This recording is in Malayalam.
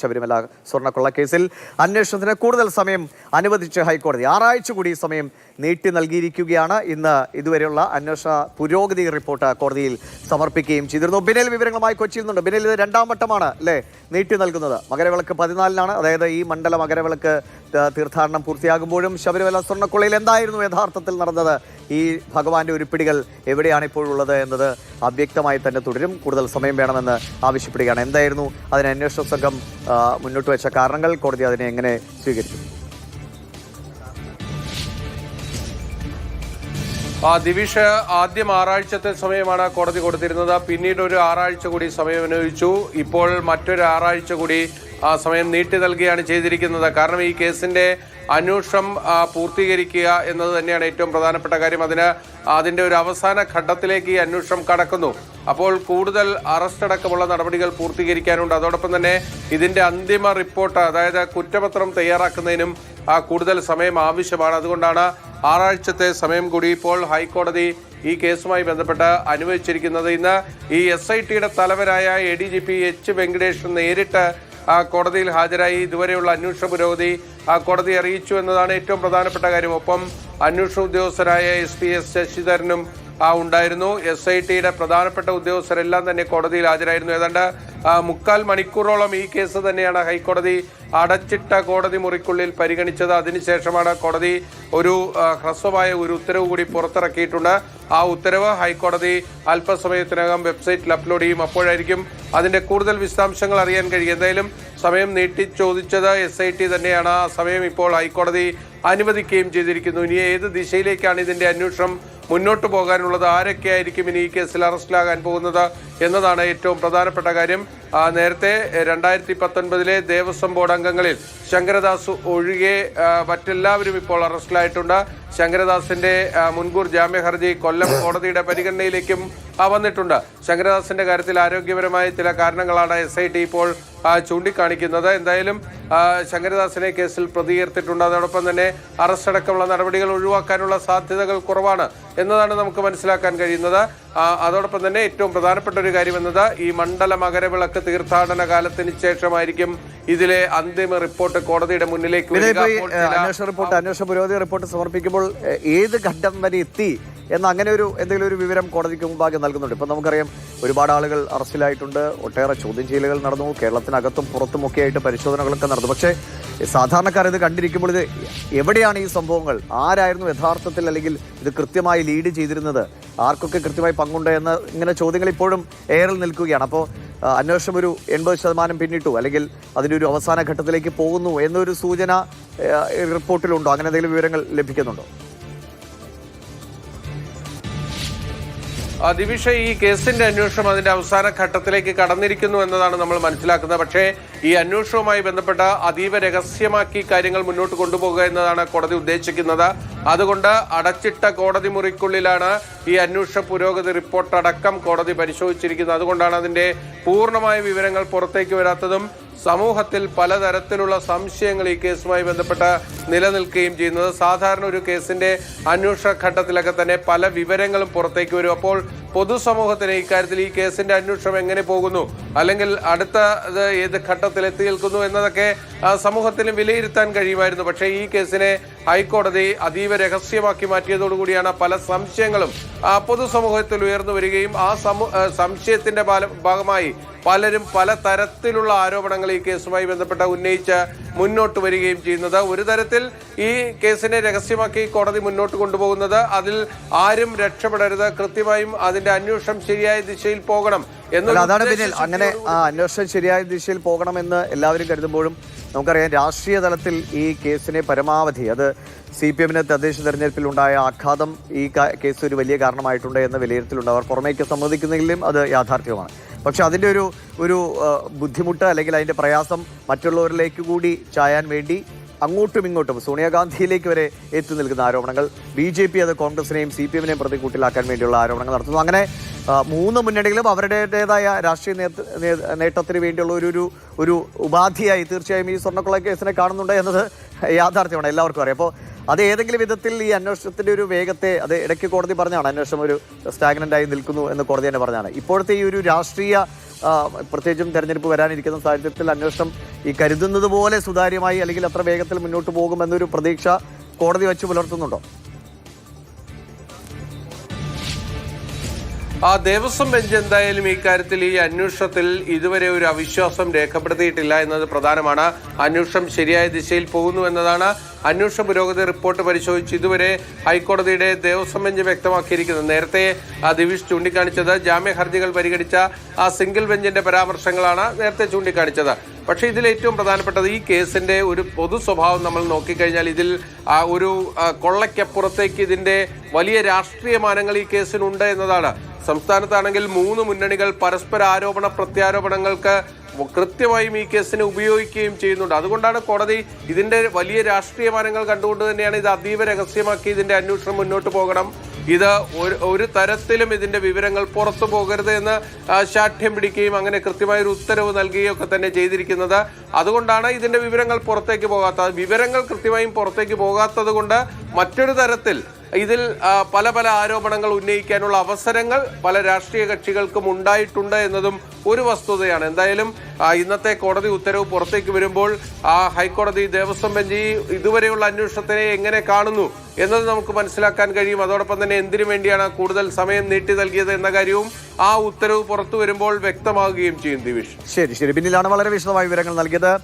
ശബരിമല സ്വർണ്ണക്കൊള്ള കേസിൽ അന്വേഷണത്തിന് കൂടുതൽ സമയം അനുവദിച്ച് ഹൈക്കോടതി 6 ആഴ്ച കൂടി സമയം നീട്ടി നൽകിയിരിക്കുകയാണ്. ഇന്ന് ഇതുവരെയുള്ള അന്വേഷണ പുരോഗതി റിപ്പോർട്ട് കോടതിയിൽ സമർപ്പിക്കുകയും ചെയ്തിരുന്നു. ബിനൽ വിവരങ്ങളുമായി കൊച്ചിയിൽ നിന്നുണ്ട്. ബിനൽ, ഇത് 2ാം വട്ടമാണ് അല്ലേ നീട്ടി നൽകുന്നത്? മകരവിളക്ക് 14-നാണ്, അതായത് ഈ മണ്ഡല മകരവിളക്ക് തീർത്ഥാടനം പൂർത്തിയാകുമ്പോഴും ശബരിമല സ്വർണ്ണക്കൊള്ളയിൽ എന്തായിരുന്നു യഥാർത്ഥത്തിൽ നടന്നത്? ഈ ഭഗവാന്റെ ഉരുപ്പിടികൾ എവിടെയാണ് ഇപ്പോഴുള്ളത് എന്നത് അവ്യക്തമായി തന്നെ തുടരും. കൂടുതൽ സമയം വേണമെന്ന് ആവശ്യപ്പെടുകയാണ്. എന്തായിരുന്നു അതിന് അന്വേഷണ സംഘം മുന്നോട്ട് വെച്ച കാരണങ്ങൾ? കോടതി അതിനെ എങ്ങനെ സ്വീകരിച്ചു? ദിവിഷ്, ആദ്യം 6 ആഴ്ചത്തെ സമയമാണ് കോടതി കൊടുത്തിരുന്നത്. പിന്നീട് ഒരു 6 ആഴ്ച കൂടി സമയം അനുവദിച്ചു. ഇപ്പോൾ മറ്റൊരു 6 ആഴ്ച കൂടി സമയം നീട്ടി നൽകുകയാണ് ചെയ്തിരിക്കുന്നത്. കാരണം ഈ കേസിന്റെ അന്വേഷണം പൂർത്തീകരിക്കുക എന്നത് തന്നെയാണ് ഏറ്റവും പ്രധാനപ്പെട്ട കാര്യം. അതിന്റെ ഒരു അവസാന ഘട്ടത്തിലേക്ക് ഈ അന്വേഷണം കടക്കുന്നു. അപ്പോൾ കൂടുതൽ അറസ്റ്റ് അടക്കമുള്ള നടപടികൾ പൂർത്തീകരിക്കാനുണ്ട്. അതോടൊപ്പം തന്നെ ഇതിന്റെ അന്തിമ റിപ്പോർട്ട്, അതായത് കുറ്റപത്രം തയ്യാറാക്കുന്നതിനും കൂടുതൽ സമയം ആവശ്യമാണ്. അതുകൊണ്ടാണ് 6 ആഴ്ചത്തെ സമയം കൂടി ഇപ്പോൾ ഹൈക്കോടതി ഈ കേസുമായി ബന്ധപ്പെട്ട് അനുവദിച്ചിരിക്കുന്നത്. ഇന്ന് ഈ SITയുടെ തലവനായ ADGP H വെങ്കടേഷ് നേരിട്ട് കോടതിയിൽ ഹാജരായി ഇതുവരെയുള്ള അന്വേഷണ പുരോഗതി കോടതി അറിയിച്ചു എന്നതാണ് ഏറ്റവും പ്രധാനപ്പെട്ട കാര്യം. ഒപ്പം അന്വേഷണ ഉദ്യോഗസ്ഥരായ SP S ശശിധരനും ഉണ്ടായിരുന്നു. SITയുടെ പ്രധാനപ്പെട്ട ഉദ്യോഗസ്ഥരെല്ലാം തന്നെ കോടതിയിൽ ഹാജരായിരുന്നു. ഏതാണ്ട് 3/4 മണിക്കൂറോളം ഈ കേസ് തന്നെയാണ് ഹൈക്കോടതി അടച്ചിട്ട കോടതി മുറിക്കുള്ളിൽ പരിഗണിച്ചത്. അതിനുശേഷമാണ് കോടതി ഒരു ഹ്രസ്വമായ ഒരു ഉത്തരവ് കൂടി പുറത്തിറക്കിയിട്ടുണ്ട്. ആ ഉത്തരവ് ഹൈക്കോടതി അല്പസമയത്തിനകം വെബ്സൈറ്റിൽ അപ്ലോഡ് ചെയ്യും. അപ്പോഴായിരിക്കും അതിന്റെ കൂടുതൽ വിശദാംശങ്ങൾ അറിയാൻ കഴിയും. എന്തായാലും സമയം നീട്ടി ചോദിച്ചത് SIT തന്നെയാണ്. ആ സമയം ഇപ്പോൾ ഹൈക്കോടതി അനുവദിക്കുകയും ചെയ്തിരിക്കുന്നു. ഇനി ഏത് ദിശയിലേക്കാണ് ഇതിന്റെ അന്വേഷണം മുന്നോട്ട് പോകാനുള്ളത്, ആരൊക്കെയായിരിക്കും ഇനി ഈ കേസിൽ അറസ്റ്റിലാകാൻ പോകുന്നത് എന്നതാണ് ഏറ്റവും പ്രധാനപ്പെട്ട കാര്യം. നേരത്തെ 2019 ദേവസ്വം ബോർഡ് അംഗങ്ങളിൽ ശങ്കരദാസ് ഒഴികെ മറ്റെല്ലാവരും ഇപ്പോൾ അറസ്റ്റിലായിട്ടുണ്ട്. ശങ്കരദാസിന്റെ മുൻകൂർ ജാമ്യ ഹർജി കൊല്ലം കോടതിയുടെ പരിഗണനയിലേക്കും വന്നിട്ടുണ്ട്. ശങ്കരദാസിന്റെ കാര്യത്തിൽ ആരോഗ്യപരമായ ചില കാരണങ്ങളാണ് SIT ഇപ്പോൾ ചൂണ്ടിക്കാണിക്കുന്നത്. എന്തായാലും ശങ്കരദാസിനെ കേസിൽ പ്രതി ചേർത്തിട്ടുണ്ട്. അതോടൊപ്പം തന്നെ അറസ്റ്റ് അടക്കമുള്ള നടപടികൾ ഒഴിവാക്കാനുള്ള സാധ്യതകൾ കുറവാണ് എന്നതാണ് നമുക്ക് മനസ്സിലാക്കാൻ കഴിയുന്നത്. അതോടൊപ്പം തന്നെ ഏറ്റവും പ്രധാനപ്പെട്ട ഒരു കാര്യം എന്നത് ഈ മണ്ഡല മകരവിളക്ക് തീർത്ഥാടന കാലത്തിന് ശേഷമായിരിക്കും ഇതിലെ അന്തിമ റിപ്പോർട്ട് കോടതിയുടെ മുന്നിലേക്ക് അന്വേഷണ പുരോഗതി റിപ്പോർട്ട് സമർപ്പിക്കുമ്പോൾ ഏത് ഘട്ടം വരെ എത്തി എന്ന അങ്ങനെ എന്തെങ്കിലും ഒരു വിവരം കോടതിക്ക് മുമ്പാകെ നൽകുന്നുണ്ട്? ഇപ്പം നമുക്കറിയാം, ഒരുപാട് ആളുകൾ അറസ്റ്റിലായിട്ടുണ്ട്, ഒട്ടേറെ ചോദ്യം ചെയ്യലുകൾ നടന്നു, കേരളത്തിനകത്തും പുറത്തുമൊക്കെ ആയിട്ട് പരിശോധനകളൊക്കെ നടന്നു. പക്ഷേ സാധാരണക്കാർ ഇത് കണ്ടിരിക്കുമ്പോൾ ഇത് എവിടെയാണ് ഈ സംഭവങ്ങൾ, ആരായിരുന്നു യഥാർത്ഥത്തിൽ, അല്ലെങ്കിൽ ഇത് കൃത്യമായി ലീഡ് ചെയ്തിരുന്നത്, ആർക്കൊക്കെ കൃത്യമായി പങ്കുണ്ട് എന്ന ഇങ്ങനെ ചോദ്യങ്ങൾ ഇപ്പോഴും എയറിൽ നിൽക്കുകയാണ്. അപ്പോൾ അന്വേഷണം ഒരു 80% പിന്നിട്ടു, അല്ലെങ്കിൽ അതിൻ്റെ ഒരു അവസാന ഘട്ടത്തിലേക്ക് പോകുന്നു എന്നൊരു സൂചന റിപ്പോർട്ടിലുണ്ടോ? അങ്ങനെ എന്തെങ്കിലും വിവരങ്ങൾ ലഭിക്കുന്നുണ്ടോ? ദിവിഷ, ഈ കേസിന്റെ അന്വേഷണം അതിന്റെ അവസാന ഘട്ടത്തിലേക്ക് കടന്നിരിക്കുന്നു എന്നതാണ് നമ്മൾ മനസ്സിലാക്കുന്നത്. പക്ഷേ ഈ അന്വേഷണവുമായി ബന്ധപ്പെട്ട അതീവ രഹസ്യമാക്കി കാര്യങ്ങൾ മുന്നോട്ട് കൊണ്ടുപോകുക എന്നതാണ് കോടതി ഉദ്ദേശിക്കുന്നത്. അതുകൊണ്ട് അടച്ചിട്ട കോടതി മുറിക്കുള്ളിലാണ് ഈ അന്വേഷണ പുരോഗതി റിപ്പോർട്ട് അടക്കം കോടതി പരിശോധിച്ചിരിക്കുന്നത്. അതുകൊണ്ടാണ് അതിന്റെ പൂർണ്ണമായ വിവരങ്ങൾ പുറത്തേക്ക് വരാത്തതും സമൂഹത്തിൽ പലതരത്തിലുള്ള സംശയങ്ങൾ ഈ കേസുമായി ബന്ധപ്പെട്ട് നിലനിൽക്കുകയും ചെയ്യുന്നത്. സാധാരണ ഒരു കേസിന്റെ അന്വേഷണ ഘട്ടത്തിലൊക്കെ തന്നെ പല വിവരങ്ങളും പുറത്തേക്ക് വരും. അപ്പോൾ പൊതുസമൂഹത്തിന് ഇക്കാര്യത്തിൽ ഈ കേസിന്റെ അന്വേഷണം എങ്ങനെ പോകുന്നു, അല്ലെങ്കിൽ അടുത്ത ഏത് ഘട്ടത്തിൽ എത്തി നിൽക്കുന്നു എന്നതൊക്കെ സമൂഹത്തിന് വിലയിരുത്താൻ കഴിയുമായിരുന്നു. പക്ഷേ ഈ കേസിനെ ഹൈക്കോടതി അതീവ രഹസ്യമാക്കി മാറ്റിയതോടുകൂടിയാണ് പല സംശയങ്ങളും പൊതുസമൂഹത്തിൽ ഉയർന്നു വരികയും ആ സംശയത്തിന്റെ ഭാഗമായി പലരും പല തരത്തിലുള്ള ആരോപണങ്ങൾ ഈ കേസുമായി ബന്ധപ്പെട്ട് ഉന്നയിച്ച് മുന്നോട്ട് വരികയും ചെയ്യുന്നത്. ഒരു തരത്തിൽ ഈ കേസിനെ രഹസ്യമാക്കി കോടതി മുന്നോട്ട് കൊണ്ടുപോകുന്നത്, അതിൽ ആരും രക്ഷപ്പെടരുത്, കൃത്യമായും അതിന്റെ അന്വേഷണം ശരിയായ ദിശയിൽ പോകണം അതാണ് പിന്നിൽ. അങ്ങനെ അന്വേഷണം ശരിയായ ദിശയിൽ പോകണമെന്ന് എല്ലാവരും കരുതുമ്പോഴും നമുക്കറിയാം, രാഷ്ട്രീയ തലത്തിൽ ഈ കേസിനെ പരമാവധി, അത് CPM-ന് തദ്ദേശ തെരഞ്ഞെടുപ്പിൽ ഉണ്ടായ ആഘാതം ഈ കേസ് ഒരു വലിയ കാരണമായിട്ടുണ്ട് എന്ന വിലയിരുത്തലുണ്ട്. അവർ പുറമേക്ക് സമ്മതിക്കുന്നെങ്കിലും അത് യാഥാർത്ഥ്യമാണ്. പക്ഷെ അതിൻ്റെ ഒരു ബുദ്ധിമുട്ട്, അല്ലെങ്കിൽ അതിൻ്റെ പ്രയാസം മറ്റുള്ളവരിലേക്ക് കൂടി ചായാൻ വേണ്ടി അങ്ങോട്ടും ഇങ്ങോട്ടും സോണിയാഗാന്ധിയിലേക്ക് വരെ എത്തി നിൽക്കുന്ന ആരോപണങ്ങൾ, BJP അത് കോൺഗ്രസിനെയും CPM-നെയും പ്രതികൂട്ടിലാക്കാൻ വേണ്ടിയുള്ള ആരോപണങ്ങൾ നടത്തുന്നു. അങ്ങനെ 3 മുന്നണികളും അവരുടേതായ രാഷ്ട്രീയ നേട്ടത്തിന് വേണ്ടിയുള്ള ഒരു ഉപാധിയായി തീർച്ചയായും ഈ സ്വർണ്ണക്കൊള്ള കേസിനെ കാണുന്നുണ്ട് എന്നത് യാഥാർത്ഥ്യമാണ്, എല്ലാവർക്കും അറിയാം. അപ്പോൾ അത് ഏതെങ്കിലും വിധത്തിൽ ഈ അന്വേഷണത്തിന്റെ ഒരു വേഗത്തെ, അത് ഇടയ്ക്ക് കോടതി പറഞ്ഞാണ് അന്വേഷണം ഒരു സ്റ്റാഗ്നന്റ് ആയി നിൽക്കുന്നു എന്ന് കോടതി തന്നെ പറഞ്ഞാണ്. ഇപ്പോഴത്തെ ഈ ഒരു രാഷ്ട്രീയ പ്രത്യേകിച്ചും തെരഞ്ഞെടുപ്പ് വരാനിരിക്കുന്ന സാഹചര്യത്തിൽ അന്വേഷണം ഈ കരുതുന്നത് പോലെ സുതാര്യമായി അല്ലെങ്കിൽ അത്ര വേഗത്തിൽ മുന്നോട്ട് പോകുമെന്നൊരു പ്രതീക്ഷ കോടതി വെച്ച് പുലർത്തുന്നുണ്ടോ? ദേവസ്വം ബെഞ്ച് എന്തായാലും ഈ കാര്യത്തിൽ ഈ അന്വേഷണത്തിൽ ഇതുവരെ ഒരു അവിശ്വാസം രേഖപ്പെടുത്തിയിട്ടില്ല എന്നത് പ്രധാനമാണ്. അന്വേഷണം ശരിയായ ദിശയിൽ പോകുന്നു എന്നതാണ് അന്വേഷണ പുരോഗതി റിപ്പോർട്ട് പരിശോധിച്ച് ഇതുവരെ ഹൈക്കോടതിയുടെ ദേവസ്വം ബെഞ്ച് വ്യക്തമാക്കിയിരിക്കുന്നത്. നേരത്തെ ദിവിഷ് ചൂണ്ടിക്കാണിച്ചത് ജാമ്യ ഹർജികൾ പരിഗണിച്ച സിംഗിൾ ബെഞ്ചിന്റെ പരാമർശങ്ങളാണ് നേരത്തെ ചൂണ്ടിക്കാണിച്ചത്. പക്ഷേ ഇതിൽ ഏറ്റവും പ്രധാനപ്പെട്ടത് ഈ കേസിന്റെ ഒരു പൊതു സ്വഭാവം നമ്മൾ നോക്കിക്കഴിഞ്ഞാൽ ഇതിൽ ഒരു കൊള്ളയ്ക്കപ്പുറത്തേക്ക് ഇതിന്റെ വലിയ രാഷ്ട്രീയ മാനങ്ങൾ ഈ കേസിനുണ്ട് എന്നതാണ്. സംസ്ഥാനത്താണെങ്കിൽ 3 മുന്നണികൾ പരസ്പര ആരോപണ പ്രത്യാരോപണങ്ങൾക്ക് കൃത്യമായും ഈ കേസിനെ ഉപയോഗിക്കുകയും ചെയ്യുന്നുണ്ട്. അതുകൊണ്ടാണ് കോടതി ഇതിന്റെ വലിയ രാഷ്ട്രീയ മാനങ്ങൾ കണ്ടുകൊണ്ട് തന്നെയാണ് ഇത് അതീവ രഹസ്യമാക്കി ഇതിന്റെ അന്വേഷണം മുന്നോട്ട് പോകണം, ഇത് ഒരു തരത്തിലും ഇതിന്റെ വിവരങ്ങൾ പുറത്തു പോകരുത് എന്ന് ശാഠ്യം പിടിക്കുകയും അങ്ങനെ കൃത്യമായ ഒരു ഉത്തരവ് നൽകുകയും ഒക്കെ തന്നെ ചെയ്തിരിക്കുന്നത്. അതുകൊണ്ടാണ് ഇതിന്റെ വിവരങ്ങൾ പുറത്തേക്ക് പോകാത്തത്. വിവരങ്ങൾ കൃത്യമായും പുറത്തേക്ക് പോകാത്തത് കൊണ്ട് മറ്റൊരു തരത്തിൽ ഇതിൽ പല പല ആരോപണങ്ങൾ ഉന്നയിക്കാനുള്ള അവസരങ്ങൾ പല രാഷ്ട്രീയ കക്ഷികൾക്കും ഉണ്ടായിട്ടുണ്ട് എന്നതും ഒരു വസ്തുതയാണ്. എന്തായാലും ഇന്നത്തെ കോടതി ഉത്തരവ് പുറത്തേക്ക് വരുമ്പോൾ ഹൈക്കോടതി ദേവസ്വം ബെഞ്ച് ഇതുവരെയുള്ള അന്വേഷണത്തിനെ എങ്ങനെ കാണുന്നു എന്നത് നമുക്ക് മനസ്സിലാക്കാൻ കഴിയും. അതോടൊപ്പം തന്നെ എന്തിനു വേണ്ടിയാണ് കൂടുതൽ സമയം നീട്ടി നൽകിയത് എന്ന കാര്യവും ആ ഉത്തരവ് പുറത്തു വരുമ്പോൾ വ്യക്തമാവുകയും ചെയ്യും. ദിവിഷ്, ശരി. പിന്നിലാണ് വളരെ വിശദമായ വിവരങ്ങൾ നൽകിയത്.